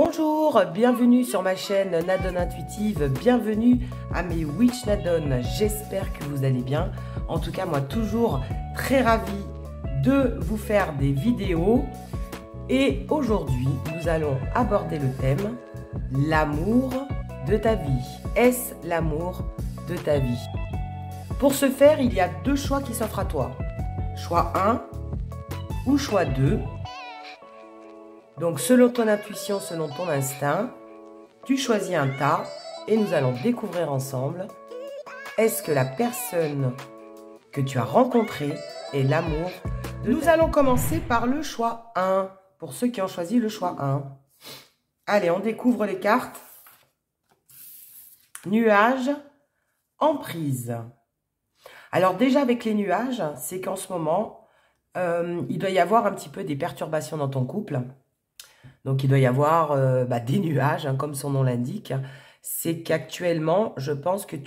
Bonjour, bienvenue sur ma chaîne Nadone Intuitive, bienvenue à mes Witch Nadone, j'espère que vous allez bien. En tout cas, moi toujours très ravie de vous faire des vidéos. Et aujourd'hui, nous allons aborder le thème « L'amour de ta vie ». Est-ce l'amour de ta vie? Pour ce faire, il y a deux choix qui s'offrent à toi. Choix 1 ou choix 2. Donc, selon ton intuition, selon ton instinct, tu choisis un tas et nous allons découvrir ensemble, est-ce que la personne que tu as rencontrée est l'amour de... Nous allons commencer par le choix 1, pour ceux qui ont choisi le choix 1. Allez, on découvre les cartes. Nuages, emprise. Alors déjà, avec les nuages, c'est qu'en ce moment, il doit y avoir un petit peu des perturbations dans ton couple. Donc, il doit y avoir des nuages, hein, comme son nom l'indique. C'est qu'actuellement, je pense que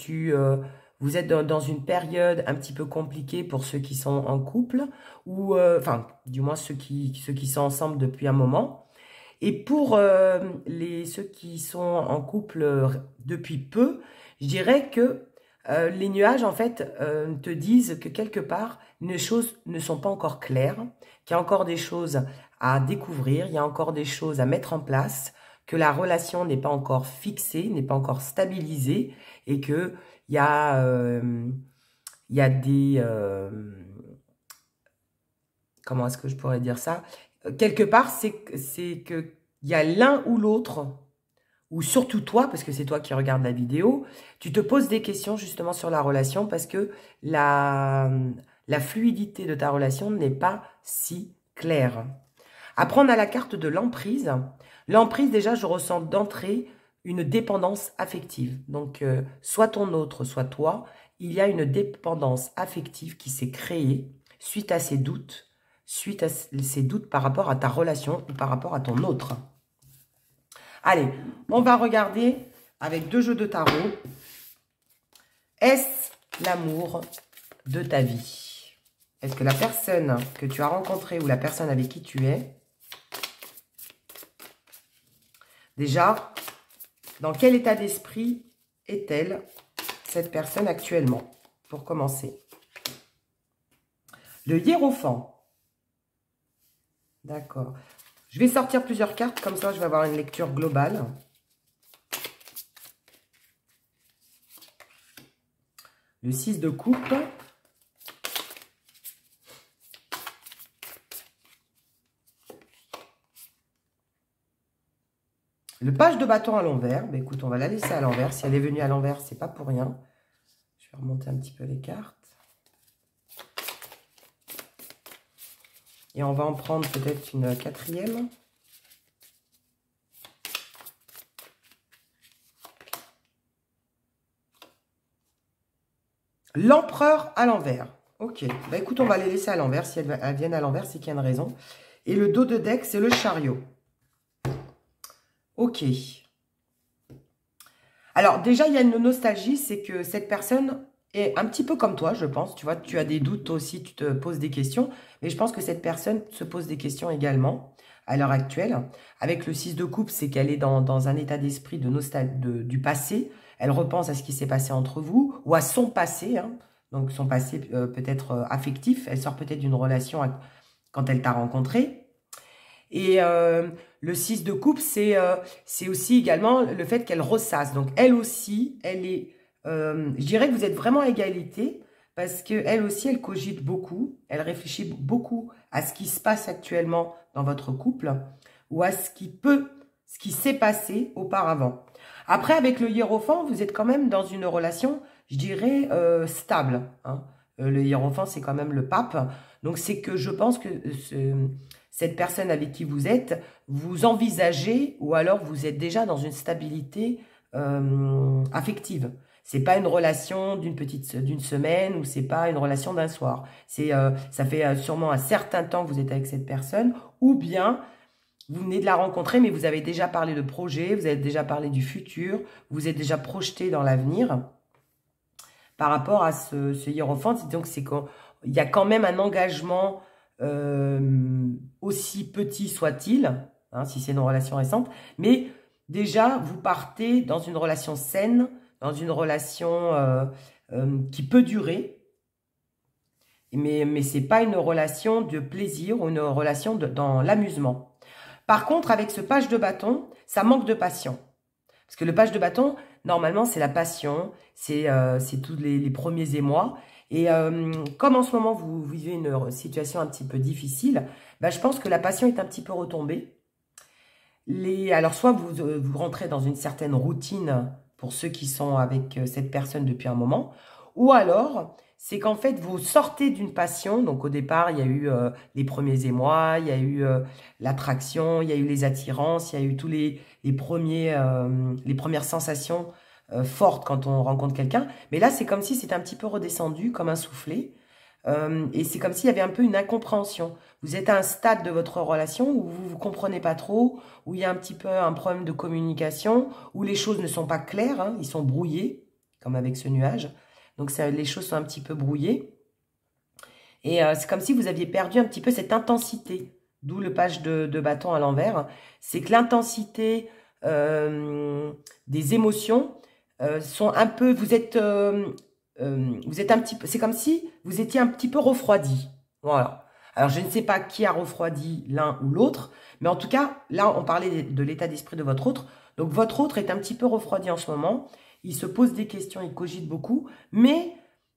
vous êtes dans une période un petit peu compliquée pour ceux qui sont en couple, ou enfin, du moins ceux qui sont ensemble depuis un moment. Et pour ceux qui sont en couple depuis peu, je dirais que les nuages, en fait, te disent que quelque part, les choses ne sont pas encore claires, qu'il y a encore des choses à découvrir, il y a encore des choses à mettre en place, que la relation n'est pas encore fixée, n'est pas encore stabilisée, et que il y a des... comment est-ce que je pourrais dire ça? Quelque part, c'est qu'il y a l'un ou l'autre, ou surtout toi, parce que c'est toi qui regardes la vidéo, tu te poses des questions justement sur la relation parce que la fluidité de ta relation n'est pas si claire. Après, on a la carte de l'emprise. L'emprise, déjà, je ressens d'entrée une dépendance affective. Donc, soit ton autre, soit toi, il y a une dépendance affective qui s'est créée suite à ces doutes par rapport à ta relation ou par rapport à ton autre. Allez, on va regarder avec deux jeux de tarot. Est-ce l'amour de ta vie? Est-ce que la personne que tu as rencontrée ou la personne avec qui tu es, déjà, dans quel état d'esprit est-elle, cette personne actuellement? Pour commencer. Le hiérophant. D'accord. Je vais sortir plusieurs cartes, comme ça je vais avoir une lecture globale. Le 6 de coupe. Le page de bâton à l'envers. Ben, écoute, on va la laisser à l'envers. Si elle est venue à l'envers, c'est pas pour rien. Je vais remonter un petit peu les cartes. Et on va en prendre peut-être une quatrième. L'empereur à l'envers. Ok. Bah écoute, on va les laisser à l'envers. Si elles viennent à l'envers, c'est qu'il y a une raison. Et le dos de deck, c'est le chariot. Ok. Alors, déjà, il y a une nostalgie. C'est que cette personne est un petit peu comme toi, je pense. Tu vois, tu as des doutes, toi aussi, tu te poses des questions. Mais je pense que cette personne se pose des questions également à l'heure actuelle. Avec le 6 de coupe, c'est qu'elle est dans un état d'esprit du passé. Elle repense à ce qui s'est passé entre vous ou à son passé, hein. Donc son passé peut-être affectif. Elle sort peut-être d'une relation quand elle t'a rencontré. Et le 6 de coupe, c'est aussi également le fait qu'elle ressasse. Donc elle aussi, elle est... je dirais que vous êtes vraiment à égalité parce qu'elle aussi, elle cogite beaucoup. Elle réfléchit beaucoup à ce qui se passe actuellement dans votre couple ou à ce qui s'est passé auparavant. Après, avec le hiérophant, vous êtes quand même dans une relation, je dirais, stable, hein. Le hiérophant, c'est quand même le pape. Donc, c'est que je pense que cette personne avec qui vous êtes, vous envisagez ou alors vous êtes déjà dans une stabilité affective. C'est pas une relation d'une semaine ou c'est pas une relation d'un soir. Ça fait sûrement un certain temps que vous êtes avec cette personne ou bien... Vous venez de la rencontrer, mais vous avez déjà parlé de projet, vous avez déjà parlé du futur, vous êtes déjà projeté dans l'avenir par rapport à ce hiérophant. Donc, c'est qu'il y a quand même un engagement aussi petit soit-il, hein, si c'est une relation récente. Mais déjà, vous partez dans une relation saine, dans une relation qui peut durer. Mais ce n'est pas une relation de plaisir ou une relation dans l'amusement. Par contre, avec ce page de bâton, ça manque de passion. Parce que le page de bâton, normalement, c'est la passion, c'est tous les premiers émois. Et comme en ce moment, vous vivez une situation un petit peu difficile, bah, je pense que la passion est un petit peu retombée. Alors, soit vous rentrez dans une certaine routine pour ceux qui sont avec cette personne depuis un moment, ou alors, c'est qu'en fait, vous sortez d'une passion. Donc, au départ, il y a eu les premiers émois, il y a eu l'attraction, il y a eu les attirances, il y a eu tous les premières sensations fortes quand on rencontre quelqu'un. Mais là, c'est comme si c'était un petit peu redescendu, comme un soufflet. Et c'est comme s'il y avait un peu une incompréhension. Vous êtes à un stade de votre relation où vous ne comprenez pas trop, où il y a un petit peu un problème de communication, où les choses ne sont pas claires, hein, ils sont brouillés, comme avec ce nuage. Donc, les choses sont un petit peu brouillées. Et c'est comme si vous aviez perdu un petit peu cette intensité. D'où le page de bâton à l'envers. C'est que l'intensité des émotions sont un peu... Vous êtes un petit peu... C'est comme si vous étiez un petit peu refroidi. Voilà. Alors, je ne sais pas qui a refroidi l'un ou l'autre. Mais en tout cas, là, on parlait de l'état d'esprit de votre autre. Donc, votre autre est un petit peu refroidi en ce moment. Il se pose des questions, il cogite beaucoup. Mais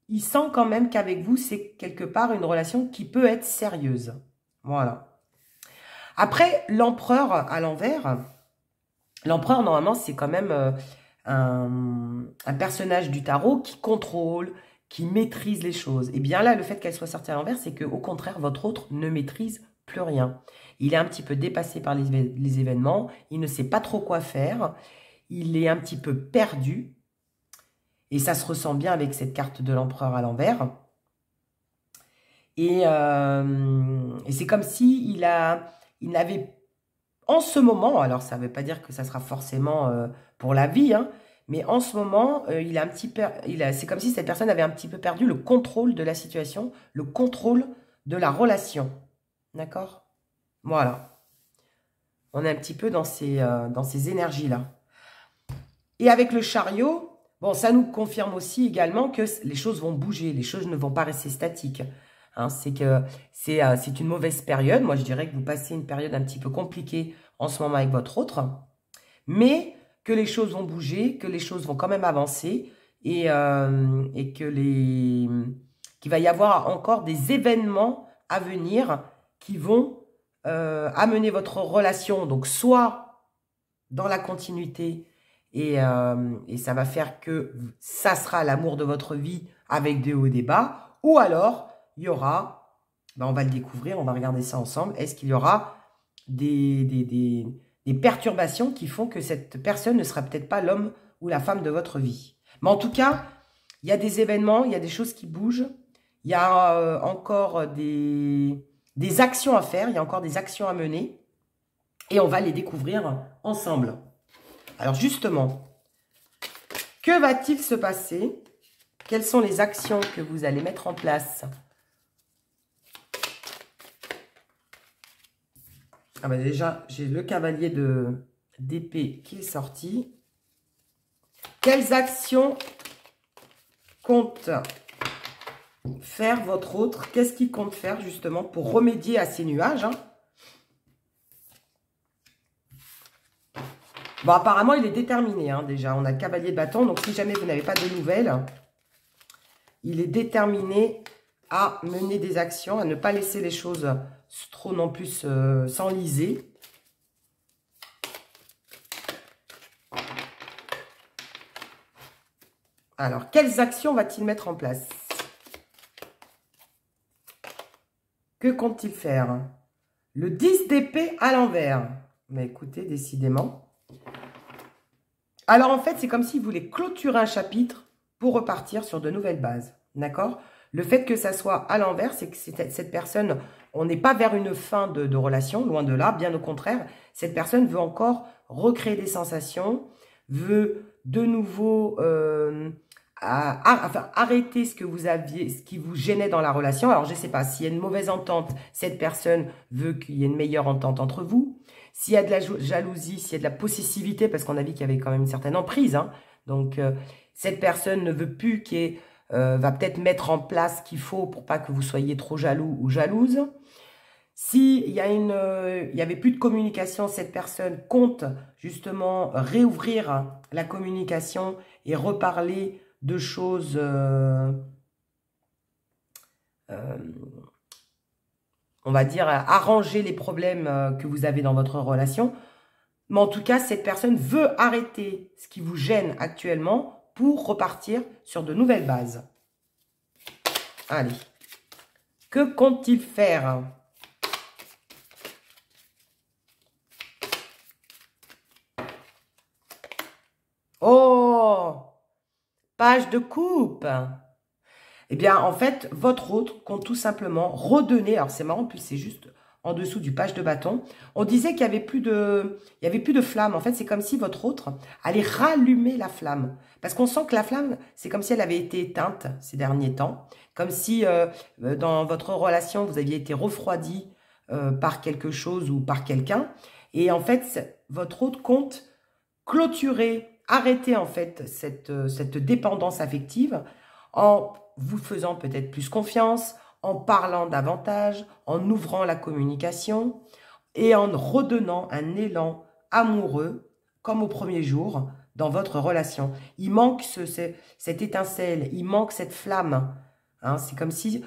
il sent quand même qu'avec vous, c'est quelque part une relation qui peut être sérieuse. Voilà. Après, l'empereur à l'envers, l'empereur, normalement, c'est quand même un personnage du tarot qui contrôle, qui maîtrise les choses. Et bien là, le fait qu'elle soit sortie à l'envers, c'est qu'au contraire, votre autre ne maîtrise plus rien. Il est un petit peu dépassé par les événements, il ne sait pas trop quoi faire, il est un petit peu perdu. Et ça se ressent bien avec cette carte de l'empereur à l'envers. Et c'est comme si il n'avait, en ce moment, alors ça ne veut pas dire que ça sera forcément pour la vie, hein, mais en ce moment, c'est comme si cette personne avait un petit peu perdu le contrôle de la situation, le contrôle de la relation. D'accord? Voilà. On est un petit peu dans ces énergies-là. Et avec le chariot... Bon, ça nous confirme aussi également que les choses vont bouger, les choses ne vont pas rester statiques. Hein, c'est une mauvaise période. Moi, je dirais que vous passez une période un petit peu compliquée en ce moment avec votre autre. Mais que les choses vont bouger, que les choses vont quand même avancer et qu'il va y avoir encore des événements à venir qui vont amener votre relation, donc soit dans la continuité, et ça va faire que ça sera l'amour de votre vie avec des hauts et des bas. Ou alors, il y aura, on va le découvrir, on va regarder ça ensemble. Est-ce qu'il y aura des perturbations qui font que cette personne ne sera peut-être pas l'homme ou la femme de votre vie? Mais en tout cas, il y a des événements, il y a des choses qui bougent. Il y a encore des actions à faire, il y a encore des actions à mener. Et on va les découvrir ensemble. Alors justement, que va-t-il se passer? Quelles sont les actions que vous allez mettre en place? Ah bah déjà, j'ai le cavalier d'épée qui est sorti. Quelles actions compte faire votre autre? Qu'est-ce qu'il compte faire justement pour remédier à ces nuages, hein? Bon, apparemment, il est déterminé, hein, déjà. On a le cavalier de bâton. Donc, si jamais vous n'avez pas de nouvelles, il est déterminé à mener des actions, à ne pas laisser les choses trop non plus s'enliser. Alors, quelles actions va-t-il mettre en place? Que compte-t-il faire? Le 10 d'épée à l'envers. Mais écoutez, décidément... Alors, en fait, c'est comme s'il voulait clôturer un chapitre pour repartir sur de nouvelles bases. D'accord? Le fait que ça soit à l'envers, c'est que cette personne, on n'est pas vers une fin de relation, loin de là. Bien au contraire, cette personne veut encore recréer des sensations, veut de nouveau enfin, arrêter ce que vous aviez, ce qui vous gênait dans la relation. Alors, je ne sais pas, s'il y a une mauvaise entente, cette personne veut qu'il y ait une meilleure entente entre vous. S'il y a de la jalousie, s'il y a de la possessivité, parce qu'on a vu qu'il y avait quand même une certaine emprise, hein. Donc, cette personne ne veut plus va peut-être mettre en place ce qu'il faut pour pas que vous soyez trop jaloux ou jalouse. S'il y a il y avait plus de communication, cette personne compte justement réouvrir la communication et reparler de choses, on va dire, arranger les problèmes que vous avez dans votre relation. Mais en tout cas, cette personne veut arrêter ce qui vous gêne actuellement pour repartir sur de nouvelles bases. Allez. Que compte-t-il faire ? Oh, page de coupe. Eh bien, en fait, votre autre compte tout simplement redonner. Alors, c'est marrant, puis c'est juste en dessous du page de bâton. On disait qu'il y avait plus de flamme. En fait, c'est comme si votre autre allait rallumer la flamme. Parce qu'on sent que la flamme, c'est comme si elle avait été éteinte ces derniers temps. Comme si dans votre relation, vous aviez été refroidi par quelque chose ou par quelqu'un. Et en fait, votre autre compte clôturer, arrêter en fait cette dépendance affective en vous faisant peut-être plus confiance, en parlant davantage, en ouvrant la communication et en redonnant un élan amoureux comme au premier jour dans votre relation. Il manque cette étincelle, il manque cette flamme. Hein, c'est comme si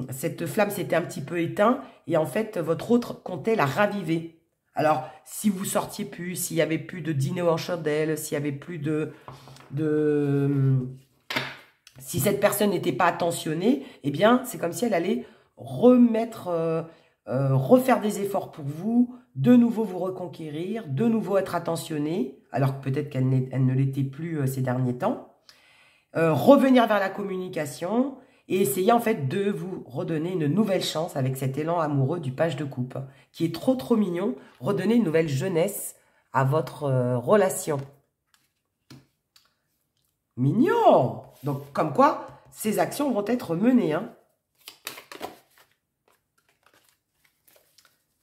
cette flamme s'était un petit peu éteinte et en fait votre autre comptait la raviver. Alors, si vous sortiez plus, s'il y avait plus de dîner en chandelle, s'il y avait plus si cette personne n'était pas attentionnée, eh bien, c'est comme si elle allait refaire des efforts pour vous, de nouveau vous reconquérir, de nouveau être attentionnée, alors que peut-être qu'elle ne l'était plus ces derniers temps. Revenir vers la communication et essayer en fait de vous redonner une nouvelle chance avec cet élan amoureux du page de coupe, qui est trop mignon. Redonner une nouvelle jeunesse à votre relation. Mignon! Donc, comme quoi, ces actions vont être menées. Hein.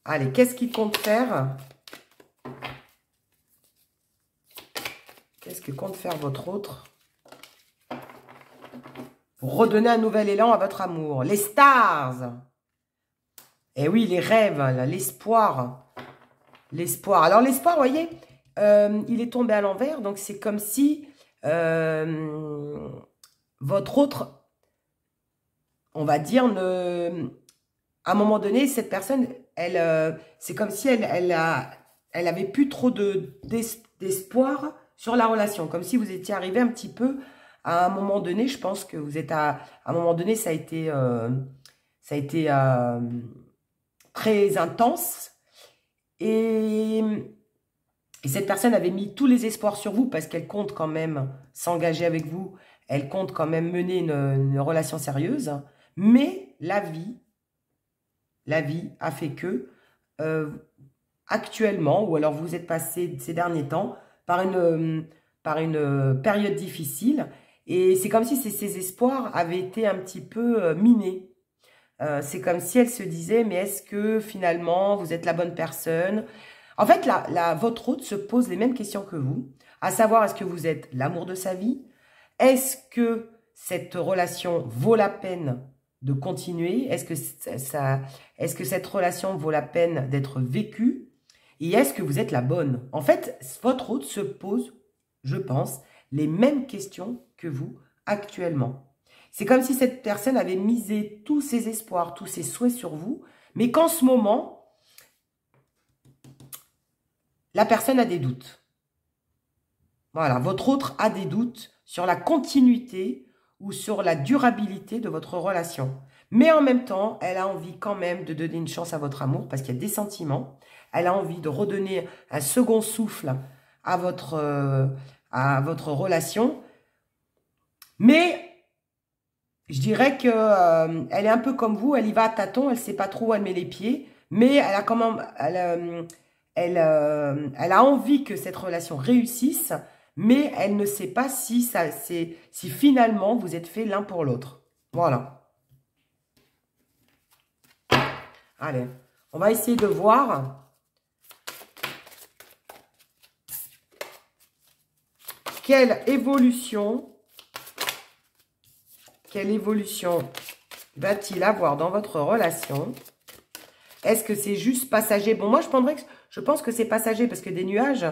Allez, qu'est-ce qu'il compte faire? Qu'est-ce que compte faire votre autre? Pour redonner un nouvel élan à votre amour. Les stars! Eh oui, les rêves, l'espoir. L'espoir. Alors, l'espoir, vous voyez, il est tombé à l'envers. Donc, c'est comme si votre autre, on va dire, à un moment donné, cette personne, c'est comme si elle avait plus trop d'espoir sur la relation. Comme si vous étiez arrivé un petit peu à un moment donné. Je pense que vous êtes à un moment donné, ça a été très intense. Et cette personne avait mis tous les espoirs sur vous parce qu'elle compte quand même s'engager avec vous. Elle compte quand même mener une relation sérieuse. Mais la vie a fait que actuellement, ou alors vous êtes passé ces derniers temps par une période difficile. Et c'est comme si ces espoirs avaient été un petit peu minés. C'est comme si elle se disait, mais est-ce que finalement vous êtes la bonne personne? En fait, votre hôte se pose les mêmes questions que vous, à savoir, est-ce que vous êtes l'amour de sa vie? Est-ce que cette relation vaut la peine de continuer? Est-ce que cette relation vaut la peine d'être vécue? Et est-ce que vous êtes la bonne? En fait, votre hôte se pose, je pense, les mêmes questions que vous actuellement. C'est comme si cette personne avait misé tous ses espoirs, tous ses souhaits sur vous, mais qu'en ce moment, la personne a des doutes. Voilà, votre autre a des doutes sur la continuité ou sur la durabilité de votre relation. Mais en même temps, elle a envie quand même de donner une chance à votre amour parce qu'il y a des sentiments. Elle a envie de redonner un second souffle à votre relation. Mais je dirais que elle est un peu comme vous, elle y va à tâtons, elle ne sait pas trop où elle met les pieds, mais elle a quand même, elle a envie que cette relation réussisse, mais elle ne sait pas si finalement vous êtes fait l'un pour l'autre. Voilà. Allez, on va essayer de voir quelle évolution va-t-il avoir dans votre relation? Est-ce que c'est juste passager? Bon, moi, je pense que c'est passager parce que des nuages,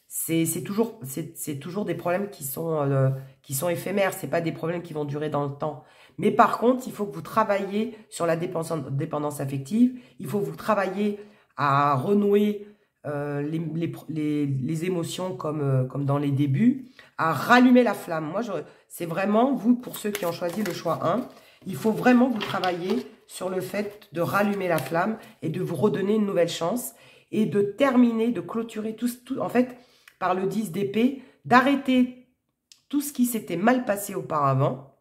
c'est toujours des problèmes qui sont éphémères. C'est pas des problèmes qui vont durer dans le temps. Mais par contre, il faut que vous travailliez sur la dépendance affective. Il faut que vous travailliez à renouer les émotions comme dans les débuts, à rallumer la flamme. Moi, c'est vraiment, vous, pour ceux qui ont choisi le choix 1, il faut vraiment que vous travailliez sur le fait de rallumer la flamme et de vous redonner une nouvelle chance et de terminer, de clôturer tout en fait, par le 10 d'épée, d'arrêter tout ce qui s'était mal passé auparavant,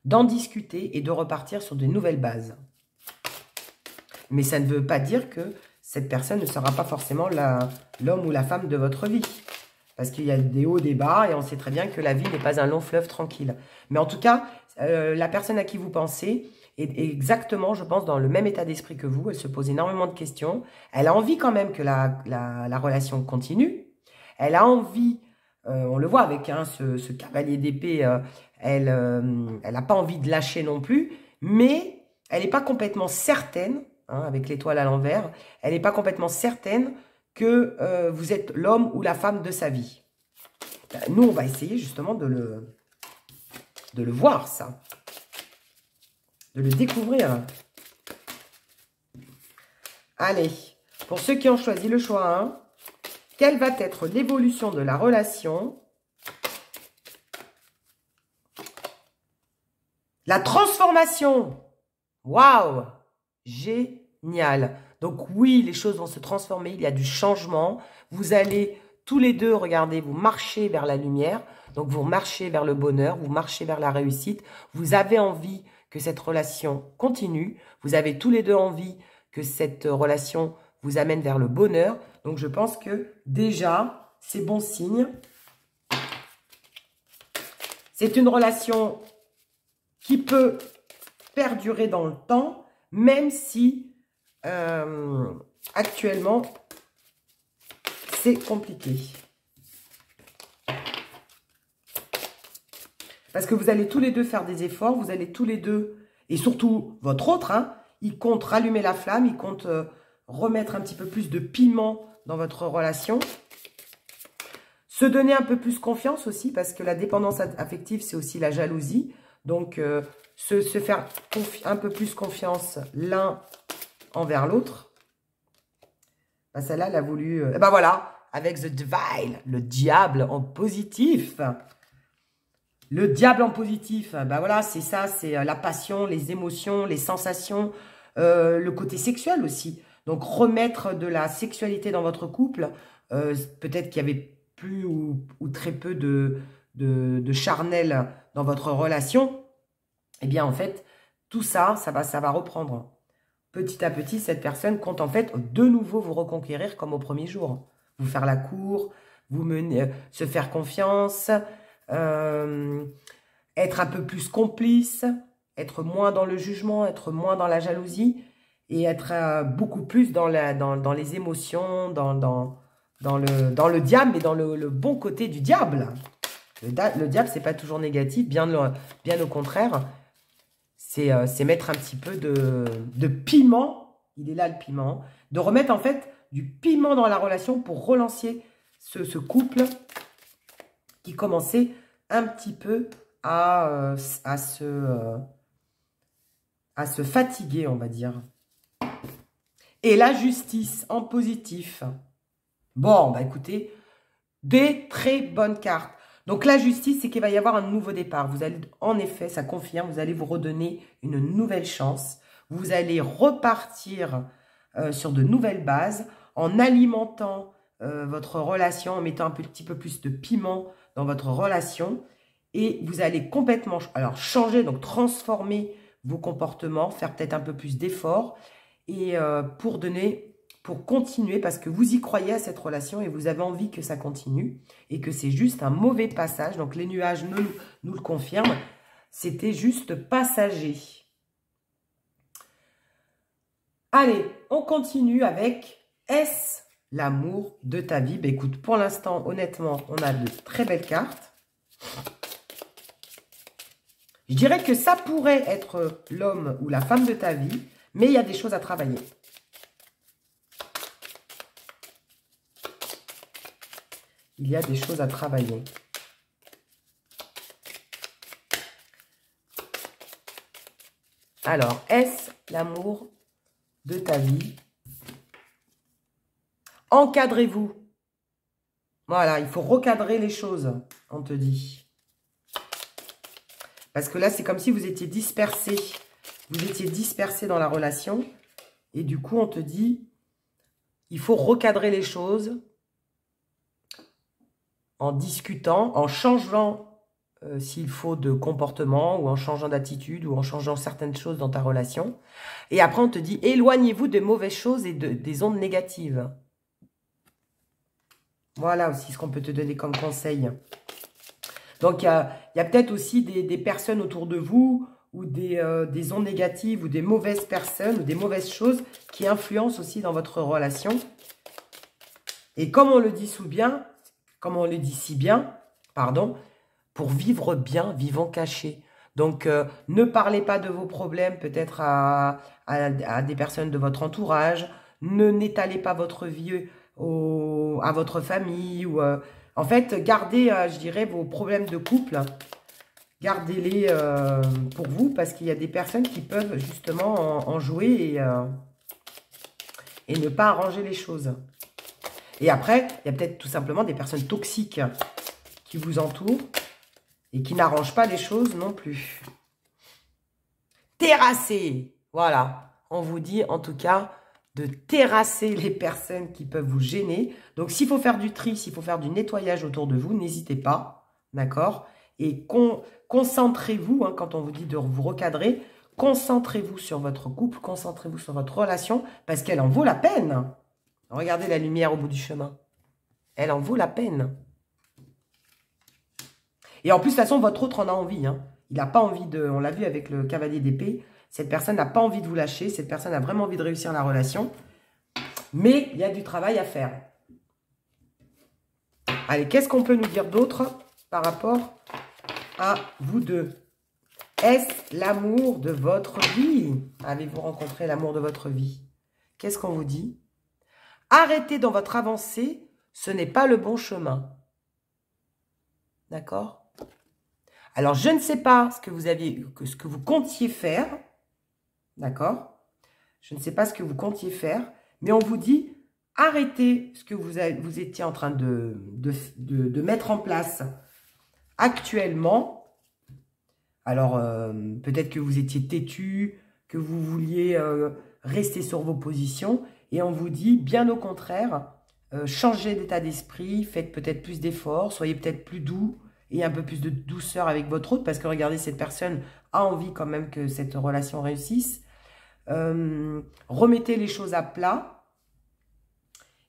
d'en discuter et de repartir sur de nouvelles bases. Mais ça ne veut pas dire que cette personne ne sera pas forcément l'homme ou la femme de votre vie. Parce qu'il y a des hauts, des bas, et on sait très bien que la vie n'est pas un long fleuve tranquille. Mais en tout cas, la personne à qui vous pensez est exactement, je pense, dans le même état d'esprit que vous. Elle se pose énormément de questions. Elle a envie quand même que la relation continue. Elle a envie, on le voit avec ce cavalier d'épée, elle n'a pas envie de lâcher non plus, mais elle n'est pas complètement certaine, hein, avec l'étoile à l'envers, elle n'est pas complètement certaine que vous êtes l'homme ou la femme de sa vie. Ben, nous, on va essayer justement de le voir, ça. De le découvrir. Allez, pour ceux qui ont choisi le choix 1, quelle va être l'évolution de la relation? La transformation. Waouh! Génial. Donc oui, les choses vont se transformer, il y a du changement. Vous allez tous les deux, regardez, vous marchez vers la lumière. Donc vous marchez vers le bonheur, vous marchez vers la réussite. Vous avez envie que cette relation continue. Vous avez tous les deux envie que cette relation vous amène vers le bonheur. Donc je pense que déjà, c'est bon signe. C'est une relation qui peut perdurer dans le temps, même si actuellement, c'est compliqué. Parce que vous allez tous les deux faire des efforts, vous allez tous les deux, et surtout votre autre, hein, il compte rallumer la flamme, il compte remettre un petit peu plus de piment dans votre relation. Se donner un peu plus confiance aussi, parce que la dépendance affective, c'est aussi la jalousie. Donc, se faire un peu plus confiance l'un envers l'autre. Ben, celle-là, elle a voulu... ben voilà, avec The Devil, le diable en positif. Le diable en positif, ben voilà, c'est ça, c'est la passion, les émotions, les sensations, le côté sexuel aussi. Donc, remettre de la sexualité dans votre couple. Peut-être qu'il y avait plus ou très peu de charnel dans votre relation. Eh bien, en fait, tout ça, ça va reprendre. Petit à petit, cette personne compte en fait de nouveau vous reconquérir comme au premier jour. Vous faire la cour, vous mener, se faire confiance, être un peu plus complice, être moins dans le jugement, être moins dans la jalousie et être beaucoup plus dans les émotions, dans le diable, mais dans le bon côté du diable. Le diable, c'est pas toujours négatif, bien au contraire. C'est mettre un petit peu de piment, il est là le piment, de remettre en fait du piment dans la relation pour relancer ce couple qui commençait un petit peu à se fatiguer, on va dire. Et la justice en positif. Bon, bah écoutez, des très bonnes cartes. Donc, la justice, c'est qu'il va y avoir un nouveau départ. Vous allez, en effet, ça confirme, vous allez vous redonner une nouvelle chance. Vous allez repartir sur de nouvelles bases en alimentant votre relation, en mettant un petit peu plus de piment dans votre relation. Et vous allez complètement changer, donc transformer vos comportements, faire peut-être un peu plus d'efforts et pour pour continuer parce que vous y croyez à cette relation et vous avez envie que ça continue et que c'est juste un mauvais passage. Donc, les nuages nous le confirment. C'était juste passager. Allez, on continue avec est-ce l'amour de ta vie? Ben, écoute, pour l'instant, honnêtement, on a de très belles cartes. Je dirais que ça pourrait être l'homme ou la femme de ta vie, mais il y a des choses à travailler. Il y a des choses à travailler. Alors, est-ce l'amour de ta vie? Encadrez-vous. Voilà, il faut recadrer les choses, on te dit. Parce que là, c'est comme si vous étiez dispersé. Vous étiez dispersé dans la relation. Et du coup, on te dit, il faut recadrer les choses en discutant, en changeant, s'il faut, de comportement, ou en changeant d'attitude, ou en changeant certaines choses dans ta relation. Et après, on te dit, éloignez-vous des mauvaises choses et des ondes négatives. Voilà aussi ce qu'on peut te donner comme conseil. Donc, il y a peut-être aussi des personnes autour de vous, ou des ondes négatives, ou des mauvaises personnes, ou des mauvaises choses qui influencent aussi dans votre relation. Et comme on le dit si bien, pardon, pour vivre bien, vivons cachés. Donc, ne parlez pas de vos problèmes peut-être à des personnes de votre entourage. N'étalez pas votre vie à votre famille. En fait, gardez, je dirais, vos problèmes de couple. Gardez-les pour vous parce qu'il y a des personnes qui peuvent justement en jouer et ne pas arranger les choses. Et après, il y a peut-être tout simplement des personnes toxiques qui vous entourent et qui n'arrangent pas les choses non plus. Terrasser. Voilà. On vous dit en tout cas de terrasser les personnes qui peuvent vous gêner. Donc, s'il faut faire du tri, s'il faut faire du nettoyage autour de vous, n'hésitez pas. D'accord? Et concentrez-vous, hein, quand on vous dit de vous recadrer, concentrez-vous sur votre couple, concentrez-vous sur votre relation, parce qu'elle en vaut la peine. Regardez la lumière au bout du chemin. Elle en vaut la peine. Et en plus, de toute façon, votre autre en a envie. Hein. Il n'a pas envie de... On l'a vu avec le cavalier d'épée. Cette personne n'a pas envie de vous lâcher. Cette personne a vraiment envie de réussir la relation. Mais il y a du travail à faire. Allez, qu'est-ce qu'on peut nous dire d'autre par rapport à vous deux? Est-ce l'amour de votre vie? Avez-vous rencontré l'amour de votre vie? Qu'est-ce qu'on vous dit? Arrêtez dans votre avancée. Ce n'est pas le bon chemin. D'accord? Alors, je ne sais pas ce que vous comptiez faire. D'accord? Je ne sais pas ce que vous comptiez faire. Mais on vous dit, arrêtez ce que vous étiez en train de mettre en place actuellement. Alors, peut-être que vous étiez têtu, que vous vouliez rester sur vos positions. Et on vous dit, bien au contraire, changez d'état d'esprit, faites peut-être plus d'efforts, soyez peut-être plus doux et un peu plus de douceur avec votre autre. Parce que regardez, cette personne a envie quand même que cette relation réussisse. Remettez les choses à plat.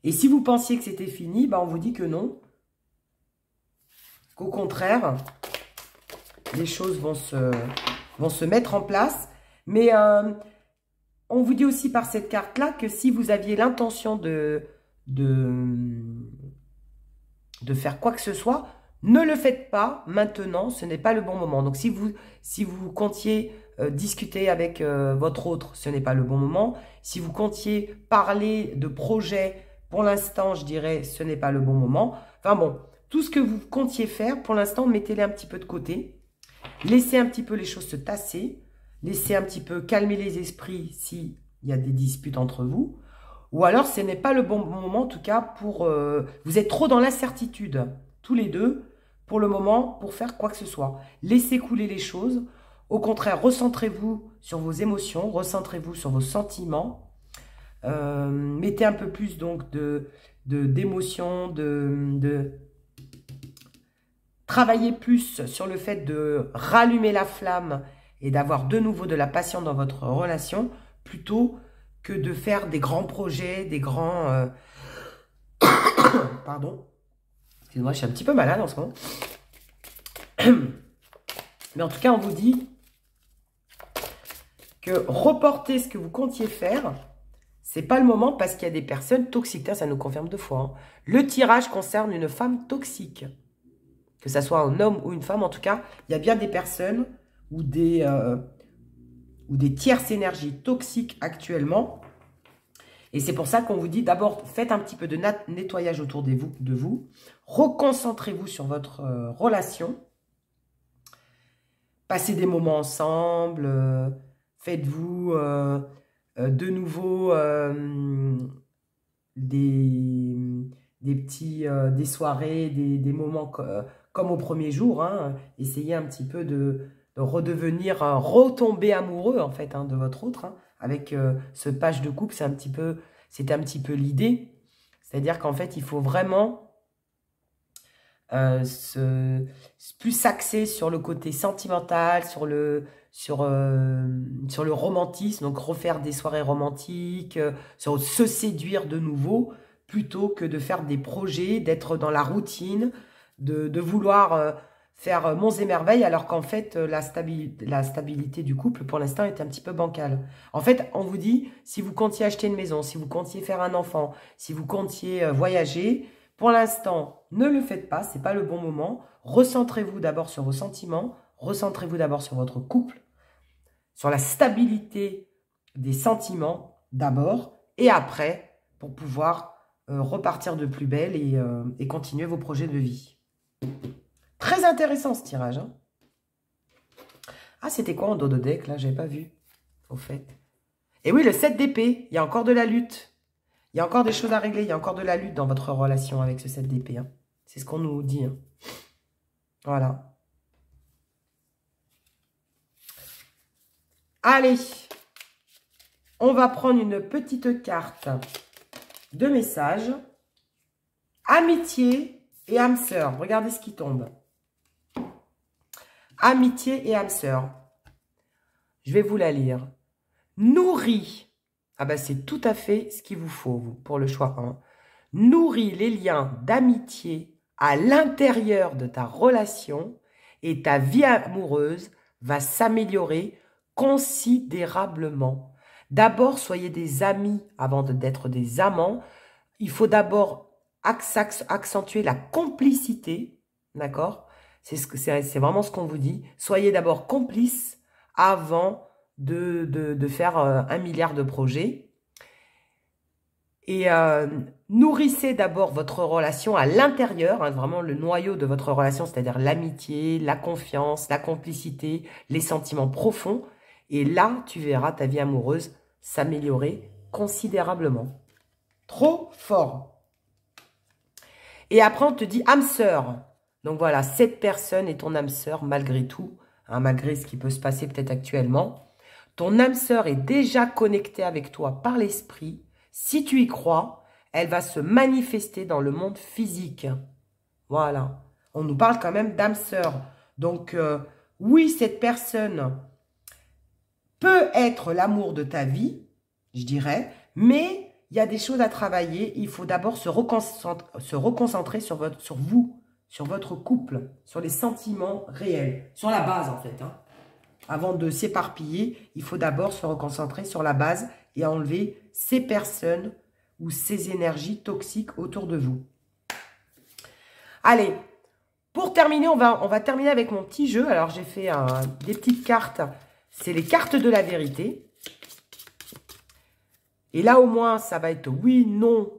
Et si vous pensiez que c'était fini, bah on vous dit que non. Qu'au contraire, les choses vont se mettre en place. Mais on vous dit aussi par cette carte-là que si vous aviez l'intention de faire quoi que ce soit, ne le faites pas maintenant, ce n'est pas le bon moment. Donc, si vous comptiez discuter avec votre autre, ce n'est pas le bon moment. Si vous comptiez parler de projet, pour l'instant, je dirais, ce n'est pas le bon moment. Enfin bon, tout ce que vous comptiez faire, pour l'instant, mettez-les un petit peu de côté. Laissez un petit peu les choses se tasser. Laissez un petit peu calmer les esprits s'il y a des disputes entre vous. Ou alors, ce n'est pas le bon moment, en tout cas, pour... vous êtes trop dans l'incertitude, tous les deux, pour le moment, pour faire quoi que ce soit. Laissez couler les choses. Au contraire, recentrez-vous sur vos émotions, recentrez-vous sur vos sentiments. Mettez un peu plus donc d'émotions, travaillez plus sur le fait de rallumer la flamme et d'avoir de nouveau de la passion dans votre relation, plutôt que de faire des grands projets, des grands... Pardon. Excusez-moi, je suis un petit peu malade en ce moment. Mais en tout cas, on vous dit que reporter ce que vous comptiez faire, c'est pas le moment parce qu'il y a des personnes toxiques. Ça nous confirme 2 fois. Hein. Le tirage concerne une femme toxique. Que ça soit un homme ou une femme, en tout cas, il y a bien des personnes ou des tierces énergies toxiques actuellement. Et c'est pour ça qu'on vous dit d'abord, faites un petit peu de nettoyage autour de vous. Reconcentrez-vous sur votre relation. Passez des moments ensemble. Faites-vous de nouveau des soirées, des moments comme au premier jour. Hein. Essayez un petit peu de redevenir, retomber amoureux en fait hein, de votre autre. Hein. Avec ce page de couple, c'était un petit peu l'idée. C'est-à-dire qu'en fait, il faut vraiment plus s'axer sur le côté sentimental, sur le romantisme, donc refaire des soirées romantiques, sur se séduire de nouveau, plutôt que de faire des projets, d'être dans la routine, de vouloir faire monts et merveilles, alors qu'en fait, la stabilité du couple, pour l'instant, est un petit peu bancale. En fait, on vous dit, si vous comptiez acheter une maison, si vous comptiez faire un enfant, si vous comptiez voyager, pour l'instant, ne le faites pas, ce n'est pas le bon moment. Recentrez-vous d'abord sur vos sentiments, recentrez-vous d'abord sur votre couple, sur la stabilité des sentiments d'abord, et après, pour pouvoir repartir de plus belle et continuer vos projets de vie. Très intéressant ce tirage. Hein. Ah, c'était quoi en dos de deck là? J'avais pas vu, au fait. Et oui, le 7 d'épée, il y a encore de la lutte. Il y a encore des choses à régler, il y a encore de la lutte dans votre relation avec ce 7 d'épée. Hein. C'est ce qu'on nous dit. Hein. Voilà. Allez, on va prendre une petite carte de message. Amitié et âme sœur. Regardez ce qui tombe. Amitié et âme sœur. Je vais vous la lire. Nourris. Ah ben c'est tout à fait ce qu'il vous faut, vous, pour le choix 1. Nourris les liens d'amitié à l'intérieur de ta relation et ta vie amoureuse va s'améliorer considérablement. D'abord, soyez des amis avant d'être des amants. Il faut d'abord accentuer la complicité, d'accord? C'est vraiment ce qu'on vous dit. Soyez d'abord complices avant de faire 1 milliard de projets. Et nourrissez d'abord votre relation à l'intérieur, hein, vraiment le noyau de votre relation, c'est-à-dire l'amitié, la confiance, la complicité, les sentiments profonds. Et là, tu verras ta vie amoureuse s'améliorer considérablement. Trop fort. Et après, on te dit âme sœur. Donc voilà, cette personne est ton âme sœur malgré tout, hein, malgré ce qui peut se passer peut-être actuellement. Ton âme sœur est déjà connectée avec toi par l'esprit. Si tu y crois, elle va se manifester dans le monde physique. Voilà. On nous parle quand même d'âme sœur. Donc, oui, cette personne peut être l'amour de ta vie, je dirais, mais il y a des choses à travailler. Il faut d'abord se reconcentrer sur vous, sur votre couple, sur les sentiments réels, sur la base en fait. Hein. Avant de s'éparpiller, il faut d'abord se reconcentrer sur la base et enlever ces personnes ou ces énergies toxiques autour de vous. Allez, pour terminer, on va terminer avec mon petit jeu. Alors, j'ai fait des petites cartes. C'est les cartes de la vérité. Et là, au moins, ça va être oui, non,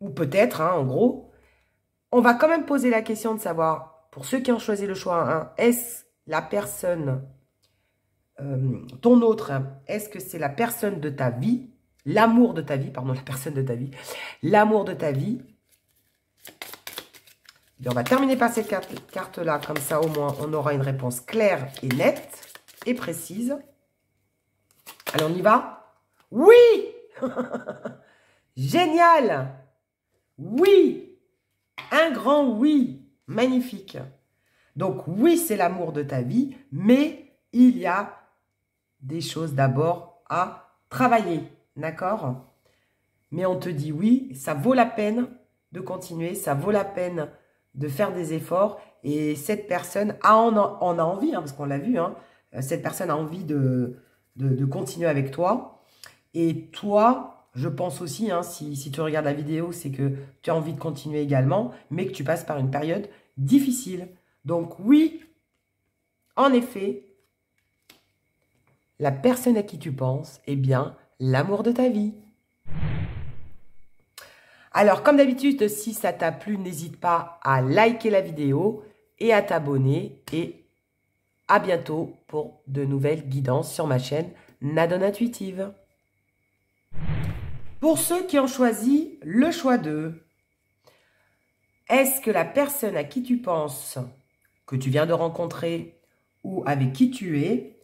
ou peut-être, hein, en gros. On va quand même poser la question de savoir, pour ceux qui ont choisi le choix 1, est-ce la personne, ton autre, hein, est-ce que c'est la personne de ta vie, l'amour de ta vie, pardon, la personne de ta vie, l'amour de ta vie. Et on va terminer par cette carte-là, comme ça au moins on aura une réponse claire et nette et précise. Allez, on y va? Oui! Génial! Oui! Un grand oui! Magnifique! Donc oui, c'est l'amour de ta vie, mais il y a des choses d'abord à travailler. d'accord? Mais on te dit oui, ça vaut la peine de continuer, ça vaut la peine de faire des efforts. Et cette personne en a envie, hein, parce qu'on l'a vu, hein, cette personne a envie de continuer avec toi. Et toi, je pense aussi, hein, si tu regardes la vidéo, c'est que tu as envie de continuer également, mais que tu passes par une période difficile. Donc oui, en effet, la personne à qui tu penses est bien l'amour de ta vie. Alors, comme d'habitude, si ça t'a plu, n'hésite pas à liker la vidéo et à t'abonner. Et à bientôt pour de nouvelles guidances sur ma chaîne Nadone Intuitive. Pour ceux qui ont choisi le choix 2, est-ce que la personne à qui tu penses, que tu viens de rencontrer ou avec qui tu es,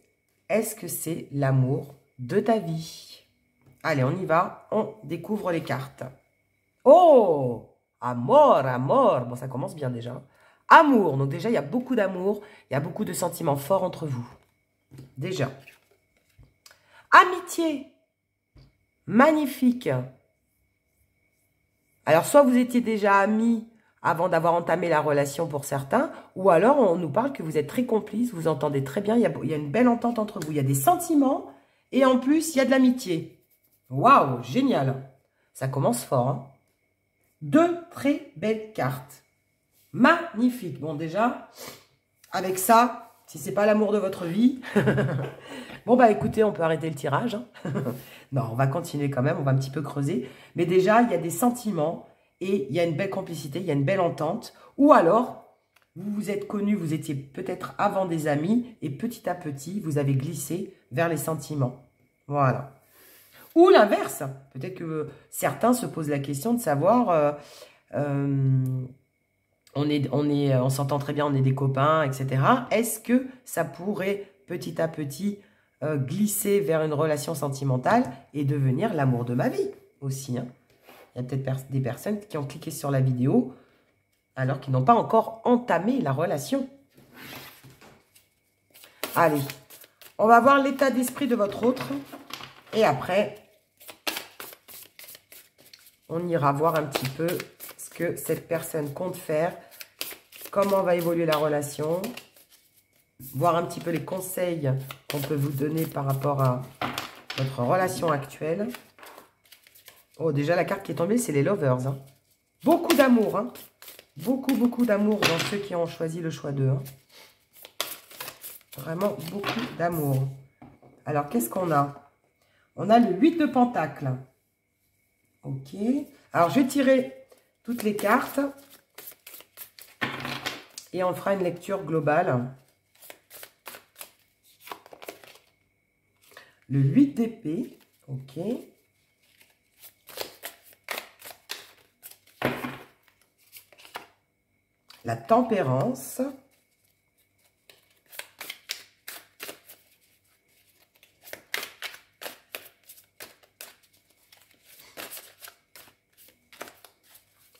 est-ce que c'est l'amour de ta vie? Allez, on y va, on découvre les cartes. Oh! Amour, amour. Bon, ça commence bien déjà. Amour. Donc déjà, il y a beaucoup d'amour. Il y a beaucoup de sentiments forts entre vous. Déjà. Amitié. Magnifique. Alors, soit vous étiez déjà amis avant d'avoir entamé la relation pour certains, ou alors on nous parle que vous êtes très complices, vous entendez très bien, il y a une belle entente entre vous. Il y a des sentiments et en plus, il y a de l'amitié. Waouh, génial. Ça commence fort, hein. Deux très belles cartes. Magnifique. Bon, déjà, avec ça, si c'est pas l'amour de votre vie, bon, bah écoutez, on peut arrêter le tirage, hein. Non, on va continuer quand même, on va un petit peu creuser. Mais déjà, il y a des sentiments et il y a une belle complicité, il y a une belle entente. Ou alors, vous vous êtes connus, vous étiez peut-être avant des amis et petit à petit, vous avez glissé vers les sentiments. Voilà. Ou l'inverse, peut-être que certains se posent la question de savoir, on s'entend très bien, on est des copains, etc. Est-ce que ça pourrait petit à petit glisser vers une relation sentimentale et devenir l'amour de ma vie aussi, hein? Il y a peut-être des personnes qui ont cliqué sur la vidéo alors qu'ils n'ont pas encore entamé la relation. Allez, on va voir l'état d'esprit de votre autre et après... on ira voir un petit peu ce que cette personne compte faire, comment va évoluer la relation, voir un petit peu les conseils qu'on peut vous donner par rapport à votre relation actuelle. Oh, déjà, la carte qui est tombée, c'est les lovers, hein. Beaucoup d'amour, hein. Beaucoup, beaucoup d'amour dans ceux qui ont choisi le choix 2, hein. Vraiment beaucoup d'amour. Alors, qu'est-ce qu'on a? On a le 8 de Pentacles. Ok. Alors, je vais tirer toutes les cartes et on fera une lecture globale. Le 8 d'épée. Ok. La tempérance.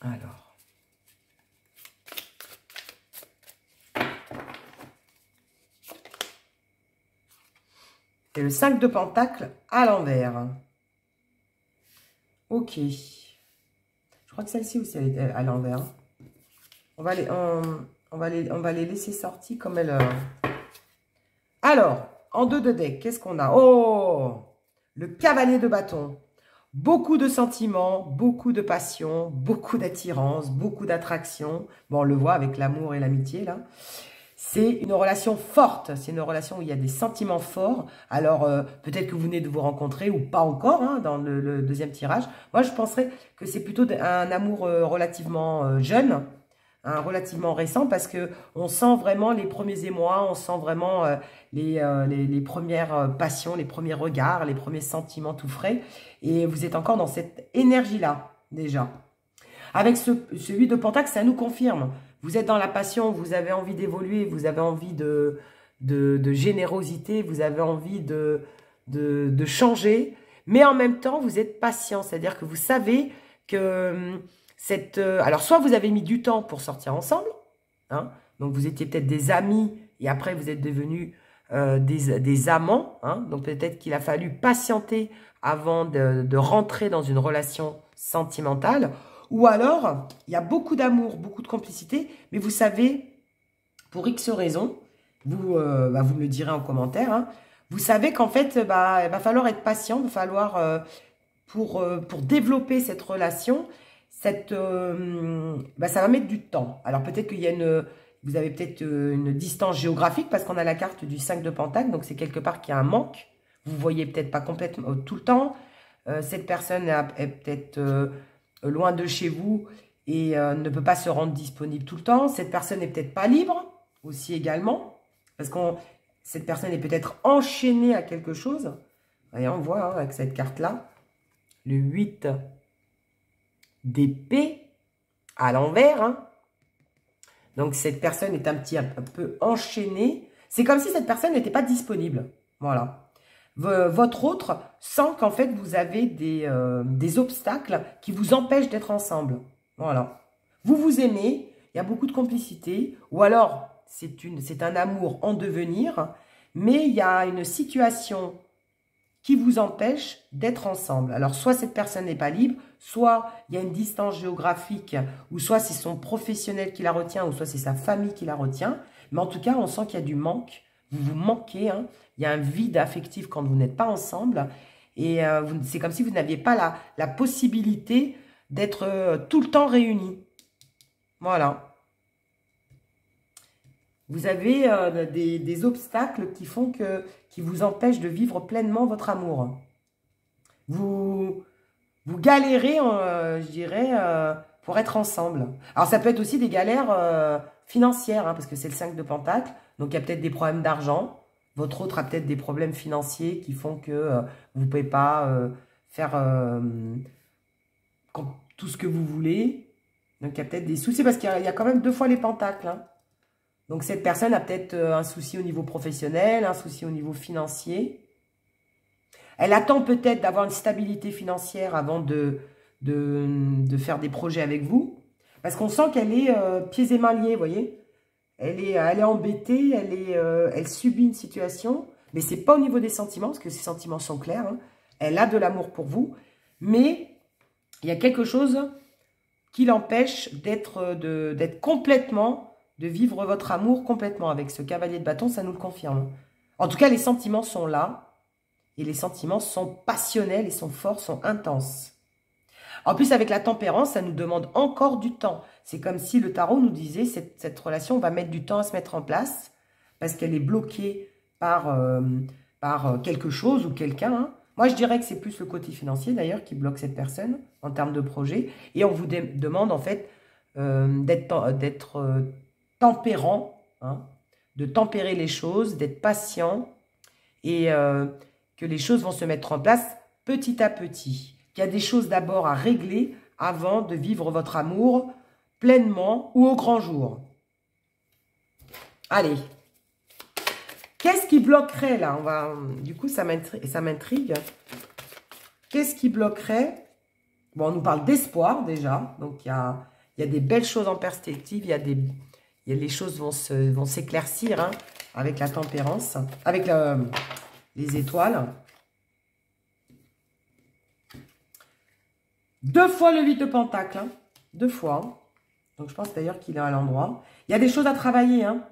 Alors. Et le 5 de Pentacle à l'envers. Ok. Je crois que celle-ci aussi, elle est à l'envers. On va les laisser sortir comme elles... Alors, en 2 de deck, qu'est-ce qu'on a? Oh! Le cavalier de bâton. Beaucoup de sentiments, beaucoup de passion, beaucoup d'attirance, beaucoup d'attraction. Bon, on le voit avec l'amour et l'amitié, là. C'est une relation forte. C'est une relation où il y a des sentiments forts. Alors, peut-être que vous venez de vous rencontrer ou pas encore, hein, dans le deuxième tirage. Moi, je penserais que c'est plutôt un amour relativement jeune, hein, relativement récent, parce que on sent vraiment les premiers émois, on sent vraiment les premières passions, les premiers regards, les premiers sentiments tout frais. Et vous êtes encore dans cette énergie-là, déjà. Avec ce 8 de Pentacle, ça nous confirme. Vous êtes dans la passion, vous avez envie d'évoluer, vous avez envie de générosité, vous avez envie de changer. Mais en même temps, vous êtes patient. C'est-à-dire que vous savez que alors, soit vous avez mis du temps pour sortir ensemble, hein, donc vous étiez peut-être des amis et après vous êtes devenus des amants, hein. Donc peut-être qu'il a fallu patienter avant de rentrer dans une relation sentimentale. Ou alors, il y a beaucoup d'amour, beaucoup de complicité, mais vous savez, pour X raisons, vous me le direz en commentaire, hein, vous savez qu'en fait, bah, il va falloir être patient, il va falloir, pour développer cette relation, bah, ça va mettre du temps. Alors peut-être qu'il y a vous avez peut-être une distance géographique parce qu'on a la carte du 5 de Pentacle, donc c'est quelque part qu'il y a un manque. Vous voyez peut-être pas complètement tout le temps. Cette personne est peut-être loin de chez vous et ne peut pas se rendre disponible tout le temps. Cette personne n'est peut-être pas libre aussi également, parce que cette personne est peut-être enchaînée à quelque chose. Et on voit hein, avec cette carte-là, le 8 d'épée à l'envers. Hein. Donc cette personne est un peu enchaînée. C'est comme si cette personne n'était pas disponible. Voilà. Votre autre sent qu'en fait vous avez des obstacles qui vous empêchent d'être ensemble. Voilà. Vous vous aimez, il y a beaucoup de complicité, ou alors c'est un amour en devenir, mais il y a une situation qui vous empêche d'être ensemble. Alors, soit cette personne n'est pas libre, soit il y a une distance géographique, ou soit c'est son professionnel qui la retient, ou soit c'est sa famille qui la retient. Mais en tout cas, on sent qu'il y a du manque. Vous vous manquez. Hein. Il y a un vide affectif quand vous n'êtes pas ensemble. Et c'est comme si vous n'aviez pas la possibilité d'être tout le temps réunis. Voilà. Vous avez des obstacles qui vous empêchent de vivre pleinement votre amour. Vous galérez, je dirais, pour être ensemble. Alors, ça peut être aussi des galères financières, hein, parce que c'est le 5 de Pentacle. Donc, il y a peut-être des problèmes d'argent. Votre autre a peut-être des problèmes financiers qui font que vous ne pouvez pas faire tout ce que vous voulez. Donc, il y a peut-être des soucis, parce qu'il y a quand même 2 fois les pentacles, hein. Donc, cette personne a peut-être un souci au niveau professionnel, un souci au niveau financier. Elle attend peut-être d'avoir une stabilité financière avant de faire des projets avec vous. Parce qu'on sent qu'elle est pieds et mains liés, vous voyez. Elle est embêtée, elle subit une situation. Mais ce n'est pas au niveau des sentiments, parce que ses sentiments sont clairs. Hein. Elle a de l'amour pour vous. Mais il y a quelque chose qui l'empêche d'être complètement... de vivre votre amour complètement. Avec ce cavalier de bâton, ça nous le confirme. En tout cas, les sentiments sont là. Et les sentiments sont passionnels, et sont forts, sont intenses. En plus, avec la tempérance, ça nous demande encore du temps. C'est comme si le tarot nous disait, cette relation va mettre du temps à se mettre en place, parce qu'elle est bloquée par quelque chose ou quelqu'un. Hein. Moi, je dirais que c'est plus le côté financier, d'ailleurs, qui bloque cette personne, en termes de projet. Et on vous demande, en fait, d'être tempérant, hein, de tempérer les choses, d'être patient et que les choses vont se mettre en place petit à petit. Qu'il y a des choses d'abord à régler avant de vivre votre amour pleinement ou au grand jour. Allez. Qu'est-ce qui bloquerait là? Du coup, ça m'intrigue. Qu'est-ce qui bloquerait? Bon, on nous parle d'espoir déjà. Donc, il y a des belles choses en perspective. Les choses vont s'éclaircir hein, avec la tempérance, avec les étoiles. 2 fois le 8 de Pentacle. Hein, 2 fois. Hein. Donc, je pense d'ailleurs qu'il est à l'endroit. Il y a des choses à travailler. Hein.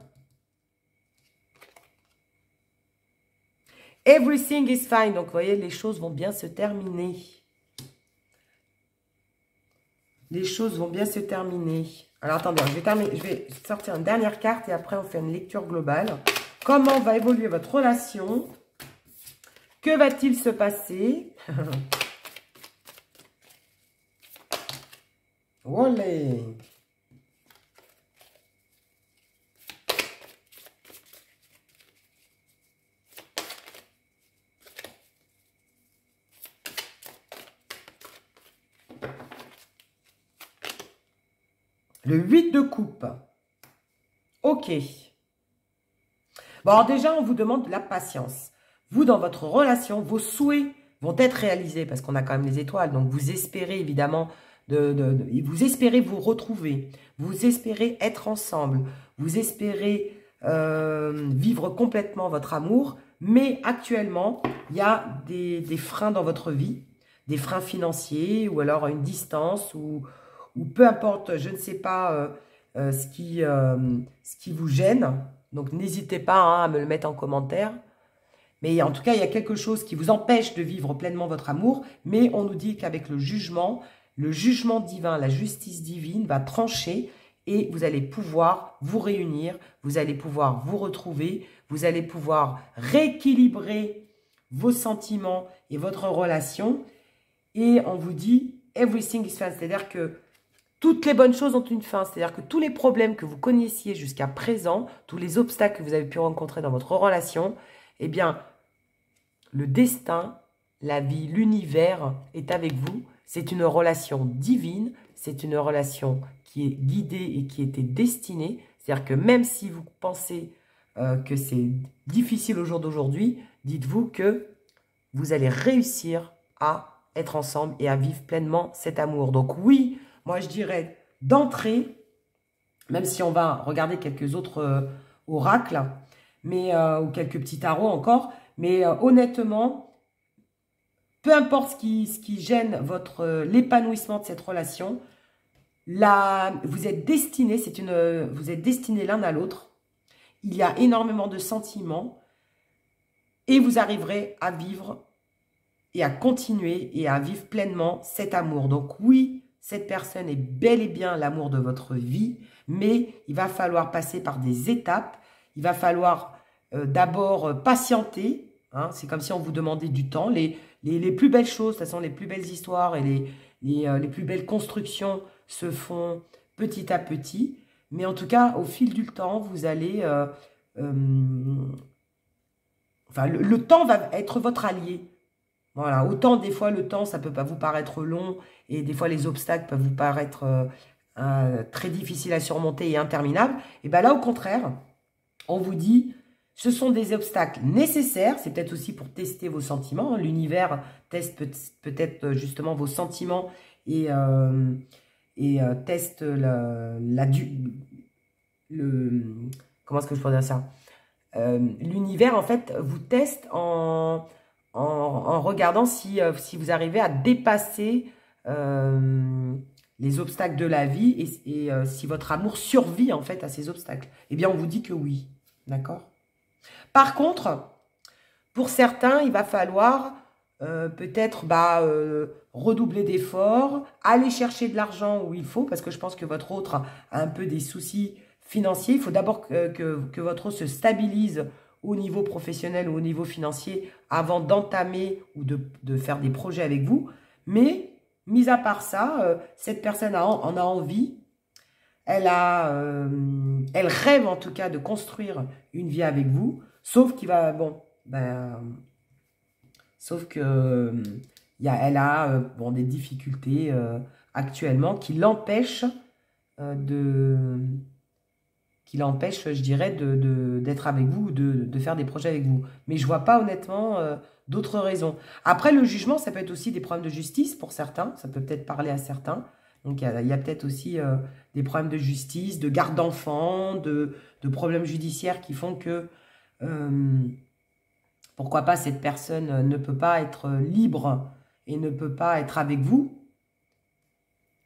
Everything is fine. Donc, vous voyez, les choses vont bien se terminer. Les choses vont bien se terminer. Alors, attendez, je vais sortir une dernière carte et après, on fait une lecture globale. Comment va évoluer votre relation? Que va-t-il se passer? Olé! Le 8 de coupe. Ok. Bon, alors déjà, on vous demande de la patience. Vous, dans votre relation, vos souhaits vont être réalisés parce qu'on a quand même les étoiles. Donc, vous espérez évidemment, vous espérez vous retrouver. Vous espérez être ensemble. Vous espérez vivre complètement votre amour. Mais actuellement, il y a des freins dans votre vie, des freins financiers ou alors une distance ou peu importe, je ne sais pas ce qui vous gêne. Donc, n'hésitez pas hein, à me le mettre en commentaire. Mais en tout cas, il y a quelque chose qui vous empêche de vivre pleinement votre amour. Mais on nous dit qu'avec le jugement divin, la justice divine va trancher et vous allez pouvoir vous réunir, vous allez pouvoir vous retrouver, vous allez pouvoir rééquilibrer vos sentiments et votre relation. Et on vous dit « everything is fine », c'est-à-dire que toutes les bonnes choses ont une fin, c'est-à-dire que tous les problèmes que vous connaissiez jusqu'à présent, tous les obstacles que vous avez pu rencontrer dans votre relation, eh bien, le destin, la vie, l'univers est avec vous. C'est une relation divine, c'est une relation qui est guidée et qui était destinée. C'est-à-dire que même si vous pensez que c'est difficile au jour d'aujourd'hui, dites-vous que vous allez réussir à être ensemble et à vivre pleinement cet amour. Donc oui, moi je dirais d'entrée, même si on va regarder quelques autres oracles, mais, ou quelques petits tarots encore, mais honnêtement, peu importe ce qui gêne l'épanouissement de cette relation, vous êtes destinés, vous êtes destinés l'un à l'autre. Il y a énormément de sentiments et vous arriverez à vivre et à continuer et à vivre pleinement cet amour. Donc oui, cette personne est bel et bien l'amour de votre vie, mais il va falloir passer par des étapes. Il va falloir d'abord patienter. Hein, c'est comme si on vous demandait du temps. Les plus belles choses, de toute façon, les plus belles histoires et les plus belles constructions se font petit à petit. Mais en tout cas, au fil du temps, vous allez... enfin, le temps va être votre allié. Voilà, autant des fois, le temps, ça peut pas vous paraître long et des fois, les obstacles peuvent vous paraître très difficiles à surmonter et interminables. Et bien là, au contraire, on vous dit... Ce sont des obstacles nécessaires, c'est peut-être aussi pour tester vos sentiments. L'univers teste peut-être justement vos sentiments et teste comment est-ce que je pourrais dire ça? L'univers, en fait, vous teste en regardant si vous arrivez à dépasser les obstacles de la vie et si votre amour survit, en fait, à ces obstacles. Eh bien, on vous dit que oui, d'accord? Par contre, pour certains, il va falloir peut-être redoubler d'efforts, aller chercher de l'argent où il faut, parce que je pense que votre autre a un peu des soucis financiers. Il faut d'abord que votre autre se stabilise au niveau professionnel ou au niveau financier avant d'entamer ou de faire des projets avec vous. Mais, mis à part ça, cette personne en a envie. Elle rêve en tout cas de construire une vie avec vous. Sauf qu'il va, sauf que elle a des difficultés actuellement qui l'empêchent je dirais, d'être avec vous, de faire des projets avec vous. Mais je vois pas honnêtement d'autres raisons. Après, le jugement, ça peut être aussi des problèmes de justice pour certains. Ça peut peut-être parler à certains. Donc, il y a peut-être aussi des problèmes de justice, de garde d'enfants, de problèmes judiciaires qui font que pourquoi pas cette personne ne peut pas être libre et ne peut pas être avec vous.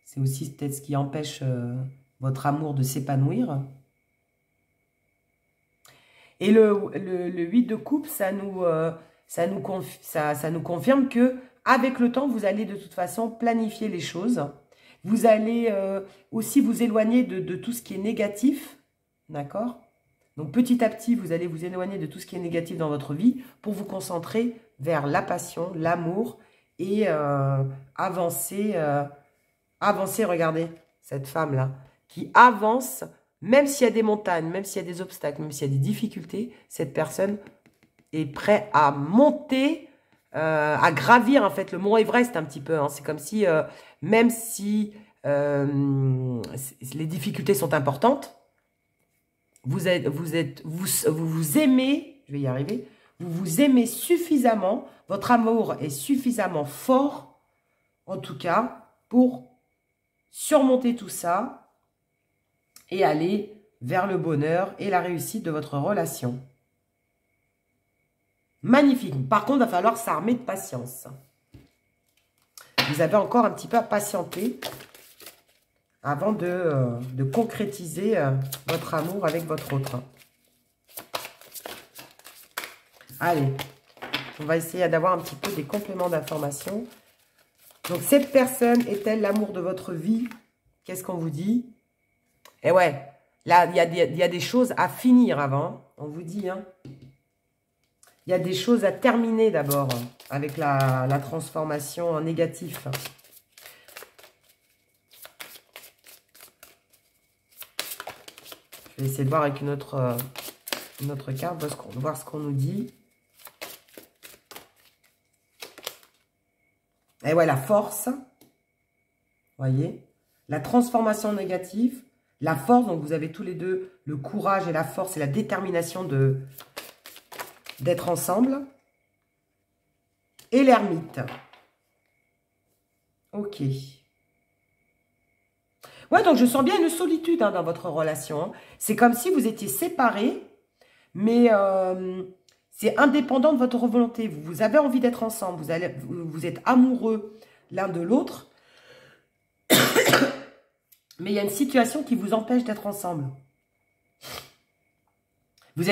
C'est aussi peut-être ce qui empêche votre amour de s'épanouir. Et le 8 de coupe, ça nous confirme que avec le temps, vous allez de toute façon planifier les choses. Vous allez aussi vous éloigner de tout ce qui est négatif, d'accord? Donc, petit à petit, vous allez vous éloigner de tout ce qui est négatif dans votre vie pour vous concentrer vers la passion, l'amour et avancer. Regardez, cette femme-là qui avance, même s'il y a des montagnes, même s'il y a des obstacles, même s'il y a des difficultés, cette personne est prête à monter, à gravir en fait le mont Everest un petit peu. Hein. C'est comme si, même si les difficultés sont importantes, vous vous aimez, je vais y arriver, vous vous aimez suffisamment, votre amour est suffisamment fort, en tout cas, pour surmonter tout ça et aller vers le bonheur et la réussite de votre relation. Magnifique. Par contre, il va falloir s'armer de patience. Vous avez encore un petit peu à patienter avant de concrétiser votre amour avec votre autre. Allez, on va essayer d'avoir un petit peu des compléments d'information. Donc, cette personne est-elle l'amour de votre vie? Qu'est-ce qu'on vous dit? Et ouais, là, il y a des choses à finir avant. On vous dit, hein. Il y a des choses à terminer d'abord avec la transformation en négatif. Je vais essayer de voir avec une autre carte, voir ce qu'on nous dit. Et ouais, la force. Voyez, la transformation négative, la force. Donc, vous avez tous les deux le courage et la force et la détermination d'être ensemble. Et l'ermite. Ok. Ouais, donc je sens bien une solitude hein, dans votre relation. Hein. C'est comme si vous étiez séparés, mais c'est indépendant de votre volonté. Vous avez envie d'être ensemble, vous êtes amoureux l'un de l'autre, mais il y a une situation qui vous empêche d'être ensemble. Vous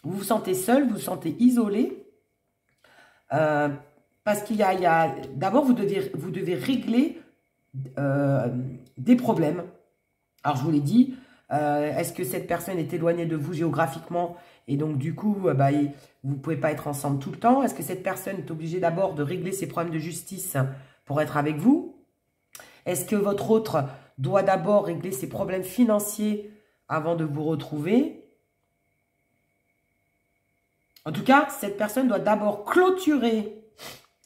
vous sentez seul, vous vous sentez isolé, parce qu'il y a d'abord, vous devez régler des problèmes. Alors, je vous l'ai dit, est-ce que cette personne est éloignée de vous géographiquement et donc, du coup, vous ne pouvez pas être ensemble tout le temps? Est-ce que cette personne est obligée d'abord de régler ses problèmes de justice pour être avec vous? Est-ce que votre autre doit d'abord régler ses problèmes financiers avant de vous retrouver? En tout cas, cette personne doit d'abord clôturer.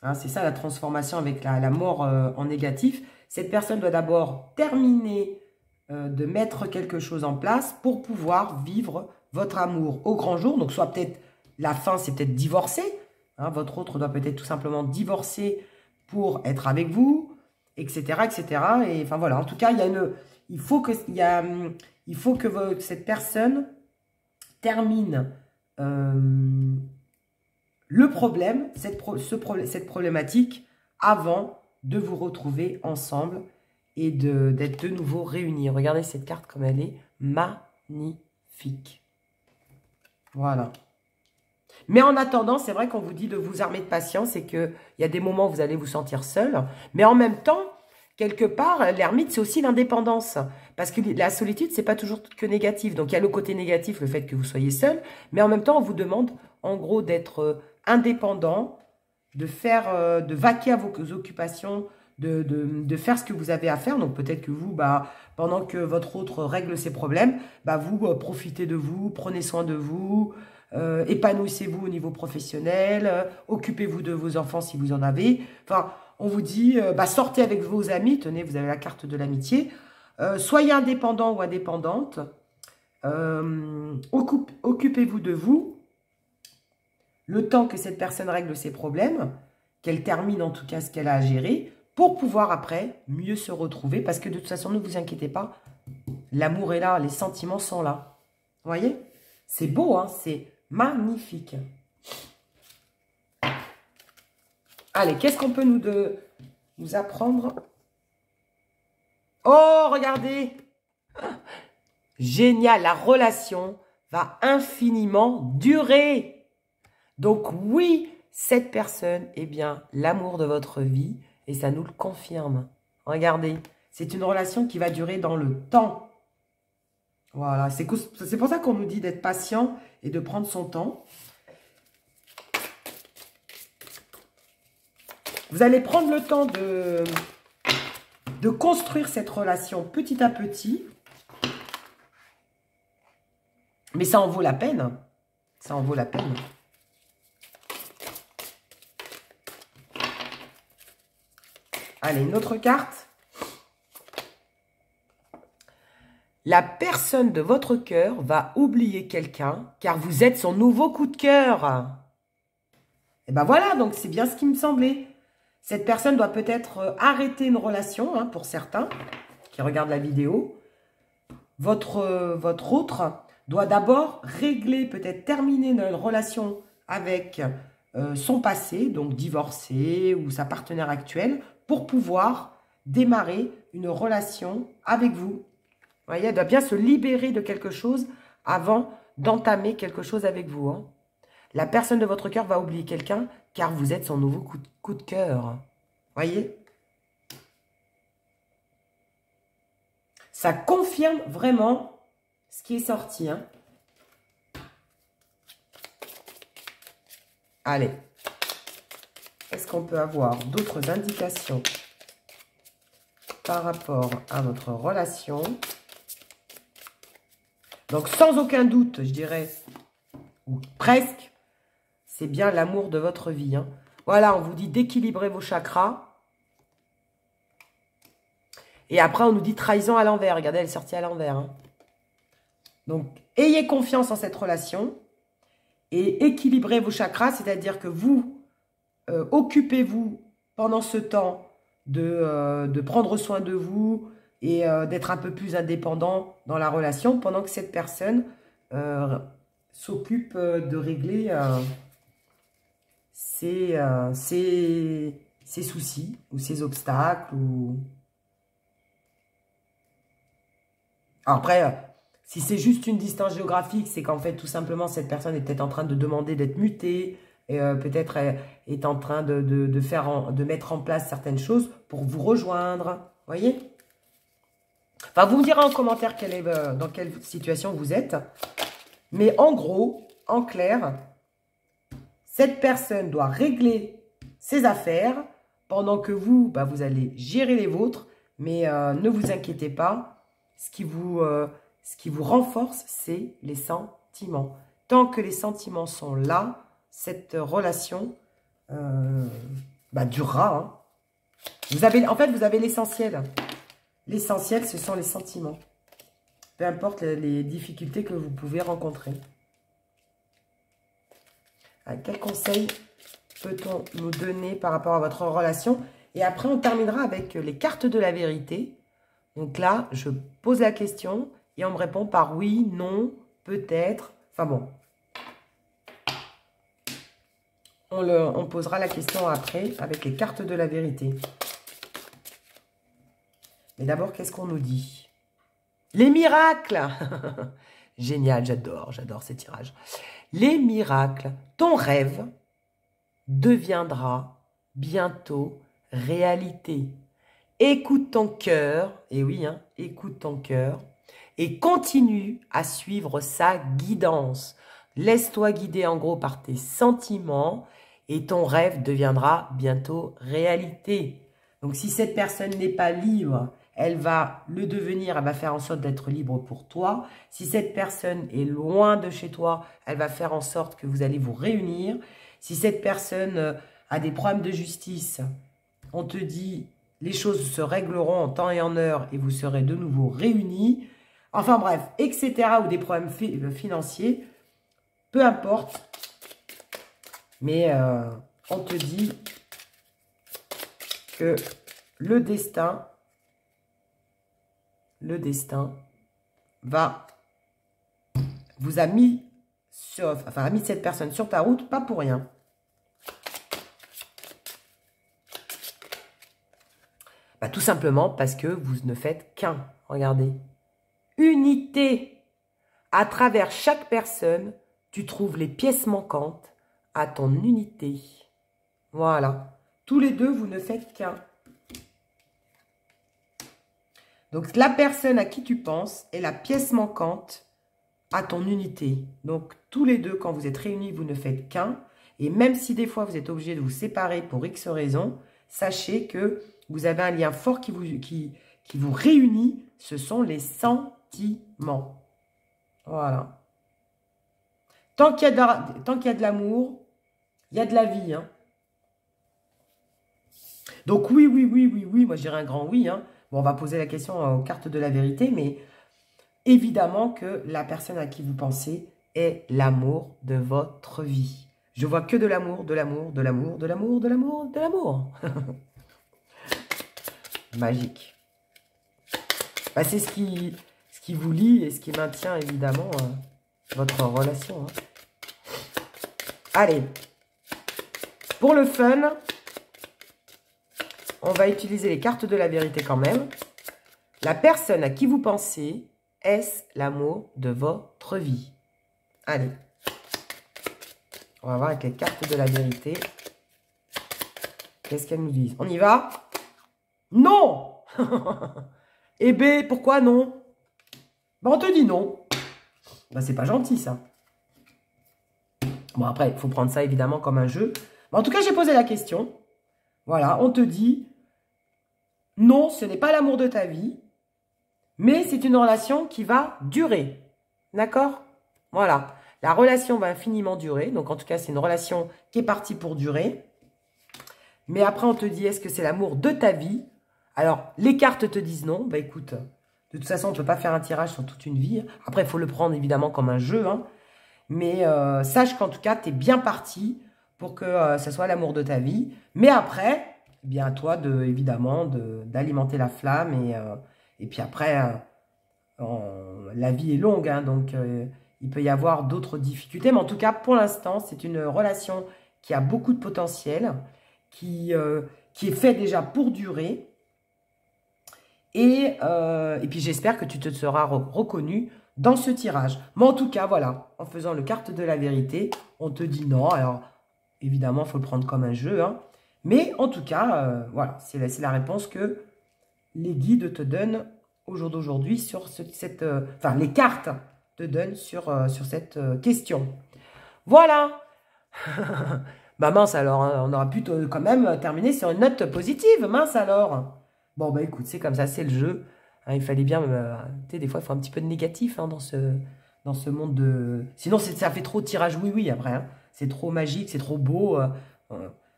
Hein, c'est ça la transformation avec la mort en négatif. Cette personne doit d'abord terminer de mettre quelque chose en place pour pouvoir vivre votre amour au grand jour. Donc, soit peut-être la fin, c'est peut-être divorcer. Hein, votre autre doit peut-être tout simplement divorcer pour être avec vous, etc., etc. Et enfin, voilà. En tout cas, il faut que cette personne termine le problème, cette problématique, avant de vous retrouver ensemble et d'être de nouveau réunis. Regardez cette carte comme elle est magnifique. Voilà. Mais en attendant, c'est vrai qu'on vous dit de vous armer de patience et qu'il y a des moments où vous allez vous sentir seul. Mais en même temps, quelque part, l'ermite, c'est aussi l'indépendance. Parce que la solitude, c'est pas toujours que négatif. Donc, il y a le côté négatif, le fait que vous soyez seul. Mais en même temps, on vous demande, en gros, d'être indépendant, de vaquer à vos occupations, de faire ce que vous avez à faire. Donc, peut-être que vous, pendant que votre autre règle ses problèmes, vous profitez de vous, prenez soin de vous, épanouissez-vous au niveau professionnel, occupez-vous de vos enfants si vous en avez. Enfin, on vous dit, sortez avec vos amis. Tenez, vous avez la carte de l'amitié. Soyez indépendant ou indépendante. Occupez-vous de vous. Le temps que cette personne règle ses problèmes, qu'elle termine en tout cas ce qu'elle a à gérer, pour pouvoir après mieux se retrouver. Parce que de toute façon, ne vous inquiétez pas, l'amour est là, les sentiments sont là. Vous voyez? C'est beau, hein? C'est magnifique. Allez, qu'est-ce qu'on peut nous apprendre? Oh, regardez! Génial, la relation va infiniment durer. Donc oui, cette personne est bien l'amour de votre vie et ça nous le confirme. Regardez, c'est une relation qui va durer dans le temps. Voilà, c'est pour ça qu'on nous dit d'être patient et de prendre son temps. Vous allez prendre le temps de construire cette relation petit à petit. Mais ça en vaut la peine. Ça en vaut la peine. Allez, une autre carte. La personne de votre cœur va oublier quelqu'un car vous êtes son nouveau coup de cœur. Et ben voilà, donc c'est bien ce qui me semblait. Cette personne doit peut-être arrêter une relation, hein, pour certains qui regardent la vidéo. votre autre doit d'abord régler, peut-être terminer une relation avec son passé, donc divorcé ou sa partenaire actuelle, pour pouvoir démarrer une relation avec vous. Vous voyez, elle doit bien se libérer de quelque chose avant d'entamer quelque chose avec vous. Hein. La personne de votre cœur va oublier quelqu'un car vous êtes son nouveau coup de cœur. Voyez? Ça confirme vraiment ce qui est sorti. Hein. Allez. Est-ce qu'on peut avoir d'autres indications par rapport à votre relation? Donc, sans aucun doute, je dirais, ou presque, c'est bien l'amour de votre vie. Hein. Voilà, on vous dit d'équilibrer vos chakras. Et après, on nous dit trahison à l'envers. Regardez, elle est sortie à l'envers. Hein. Donc, ayez confiance en cette relation et équilibrez vos chakras, c'est-à-dire que vous, occupez-vous pendant ce temps de prendre soin de vous et d'être un peu plus indépendant dans la relation pendant que cette personne s'occupe de régler ses soucis ou ses obstacles. Alors après, si c'est juste une distance géographique, c'est qu'en fait, tout simplement, cette personne est peut-être en train de demander d'être mutée, et peut-être est en train de mettre en place certaines choses pour vous rejoindre. Voyez? Enfin, vous me direz en commentaire dans quelle situation vous êtes. Mais en gros, en clair, cette personne doit régler ses affaires pendant que vous, vous allez gérer les vôtres. Mais ne vous inquiétez pas, ce qui vous renforce, c'est les sentiments. Tant que les sentiments sont là, cette relation durera. Hein. En fait, vous avez l'essentiel. L'essentiel, ce sont les sentiments. Peu importe les difficultés que vous pouvez rencontrer. Quel conseil peut-on nous donner par rapport à votre relation? Et après, on terminera avec les cartes de la vérité. Donc là, je pose la question et on me répond par oui, non, peut-être. Enfin bon. On posera la question après avec les cartes de la vérité. Mais d'abord, qu'est-ce qu'on nous dit? Les miracles. Génial, j'adore ces tirages. Les miracles. Ton rêve deviendra bientôt réalité. Écoute ton cœur, et oui, hein, écoute ton cœur, et continue à suivre sa guidance. Laisse-toi guider en gros par tes sentiments, et ton rêve deviendra bientôt réalité. Donc si cette personne n'est pas libre, elle va le devenir, elle va faire en sorte d'être libre pour toi. Si cette personne est loin de chez toi, elle va faire en sorte que vous allez vous réunir. Si cette personne a des problèmes de justice, on te dit les choses se régleront en temps et en heure et vous serez de nouveau réunis. Enfin bref, etc. ou des problèmes financiers, peu importe. Mais on te dit que le destin a mis cette personne sur ta route, pas pour rien. Tout simplement parce que vous ne faites qu'un. Regardez. Unité. À travers chaque personne, tu trouves les pièces manquantes à ton unité. Voilà. Tous les deux, vous ne faites qu'un. Donc, la personne à qui tu penses est la pièce manquante à ton unité. Donc, tous les deux, quand vous êtes réunis, vous ne faites qu'un. Et même si des fois, vous êtes obligé de vous séparer pour X raisons, sachez que vous avez un lien fort qui vous réunit. Ce sont les sentiments. Voilà. Tant qu'il y a de l'amour, il y a de la vie. Hein. Donc oui, moi je dirais un grand oui. Hein. Bon, on va poser la question aux cartes de la vérité, mais évidemment que la personne à qui vous pensez est l'amour de votre vie. Je vois que de l'amour, de l'amour, de l'amour, de l'amour, de l'amour, de l'amour. Magique. C'est ce ce qui vous lie et ce qui maintient évidemment votre relation. Hein. Allez, pour le fun, on va utiliser les cartes de la vérité quand même. La personne à qui vous pensez, est-ce l'amour de votre vie? Allez, on va voir avec les cartes de la vérité. Qu'est-ce qu'elles nous disent? On y va? Non. Eh B, pourquoi non? Ben, on te dit non. Ben, c'est pas gentil, ça. Bon, après, il faut prendre ça, évidemment, comme un jeu. Mais en tout cas, j'ai posé la question. Voilà, on te dit non, ce n'est pas l'amour de ta vie, mais c'est une relation qui va durer. D'accord? Voilà. La relation va infiniment durer. Donc, en tout cas, c'est une relation qui est partie pour durer. Mais après, on te dit, est-ce que c'est l'amour de ta vie? Alors, les cartes te disent non. Bah écoute, de toute façon, on ne peut pas faire un tirage sur toute une vie. Après, il faut le prendre évidemment comme un jeu. Hein. Mais sache qu'en tout cas, tu es bien parti pour que ce soit l'amour de ta vie. Mais après, eh bien à toi, évidemment, d'alimenter la flamme. Et puis après, la vie est longue. Hein, donc, il peut y avoir d'autres difficultés. Mais en tout cas, pour l'instant, c'est une relation qui a beaucoup de potentiel, qui est fait déjà pour durer. Et puis, j'espère que tu te seras reconnu dans ce tirage. Mais en tout cas, voilà, en faisant le carte de la vérité, on te dit non. Alors, évidemment, il faut le prendre comme un jeu. Hein. Mais en tout cas, voilà, c'est la réponse que les guides te donnent au jour d'aujourd'hui sur enfin, les cartes te donnent sur cette question. Voilà. Bah mince alors, hein, on aura pu quand même terminer sur une note positive. Mince alors. Bon, bah écoute, c'est comme ça, c'est le jeu. Hein, il fallait bien, tu sais, des fois, il faut un petit peu de négatif hein, dans ce monde de... Sinon, ça fait trop tirage oui-oui après. Hein. C'est trop magique, c'est trop beau.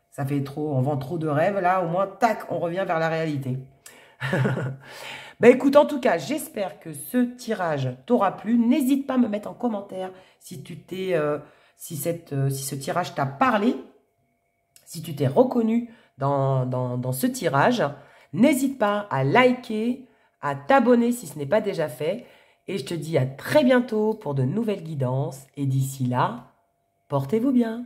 Ça fait trop... On vend trop de rêves. Là, au moins, tac, on revient vers la réalité. Bah écoute, en tout cas, j'espère que ce tirage t'aura plu. N'hésite pas à me mettre en commentaire si ce tirage t'a parlé, si tu t'es reconnu dans ce tirage. N'hésite pas à liker, à t'abonner si ce n'est pas déjà fait. Et je te dis à très bientôt pour de nouvelles guidances. Et d'ici là, portez-vous bien.